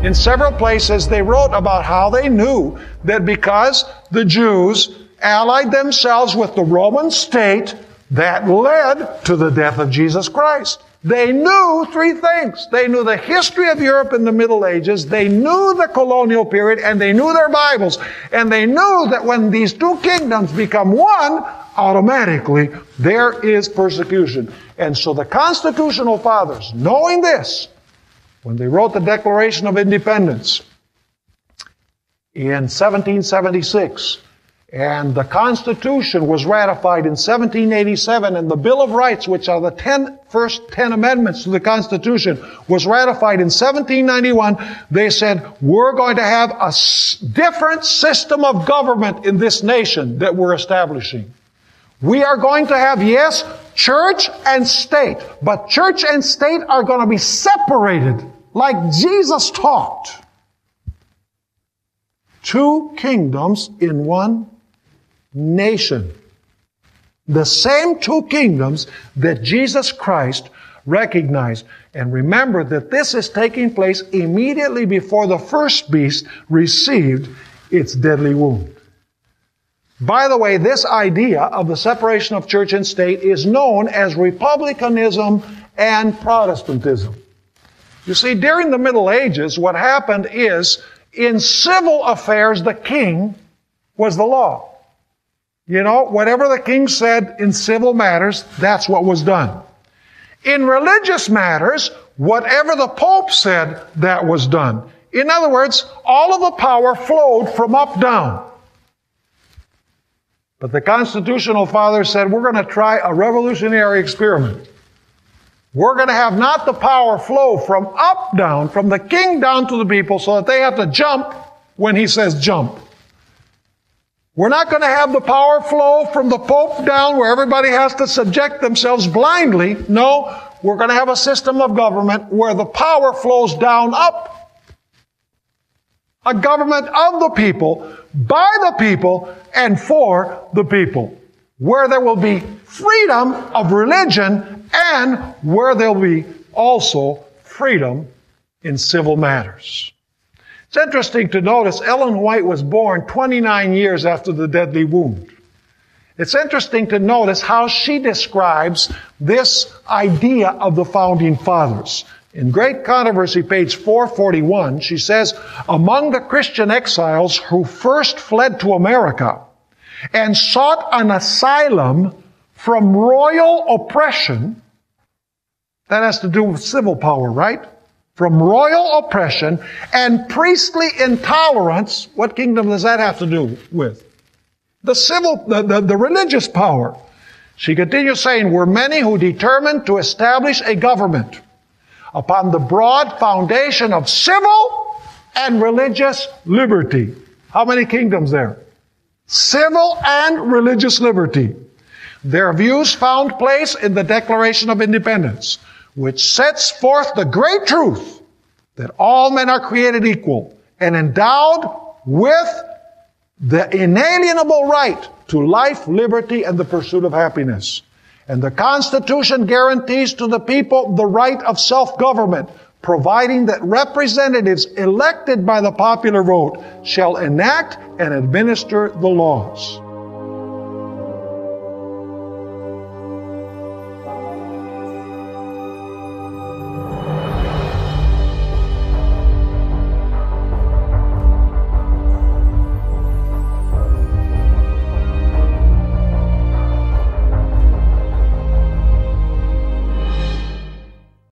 In several places, they wrote about how they knew that because the Jews allied themselves with the Roman state, that led to the death of Jesus Christ. They knew three things. They knew the history of Europe in the Middle Ages, they knew the colonial period, and they knew their Bibles. And they knew that when these two kingdoms become one, automatically there is persecution. And so the Constitutional Fathers, knowing this, when they wrote the Declaration of Independence in 1776, and the Constitution was ratified in 1787, and the Bill of Rights, which are the first 10 amendments to the Constitution, was ratified in 1791, they said, we're going to have a different system of government in this nation that we're establishing. We are going to have, yes, church and state, but church and state are going to be separated, like Jesus taught. Two kingdoms in one nation. The same two kingdoms that Jesus Christ recognized. And remember that this is taking place immediately before the first beast received its deadly wound. By the way, this idea of the separation of church and state is known as republicanism and Protestantism. You see, during the Middle Ages, what happened is, in civil affairs, the king was the law. You know, whatever the king said in civil matters, that's what was done. In religious matters, whatever the Pope said, that was done. In other words, all of the power flowed from up down. But the Constitutional Fathers said, we're going to try a revolutionary experiment. We're going to have not the power flow from up down, from the king down to the people, so that they have to jump when he says jump. We're not going to have the power flow from the Pope down where everybody has to subject themselves blindly. No, we're going to have a system of government where the power flows down up. A government of the people, by the people, and for the people. Where there will be freedom of religion and where there will be also freedom in civil matters. It's interesting to notice Ellen White was born 29 years after the deadly wound. It's interesting to notice how she describes this idea of the Founding Fathers. In Great Controversy, page 441, she says, among the Christian exiles who first fled to America and sought an asylum from royal oppression, that has to do with civil power, right? From royal oppression and priestly intolerance. What kingdom does that have to do with? The religious power. She continues saying, were many who determined to establish a government upon the broad foundation of civil and religious liberty. How many kingdoms there? Civil and religious liberty. Their views found place in the Declaration of Independence, which sets forth the great truth that all men are created equal and endowed with the inalienable right to life, liberty, and the pursuit of happiness. And the Constitution guarantees to the people the right of self-government, providing that representatives elected by the popular vote shall enact and administer the laws.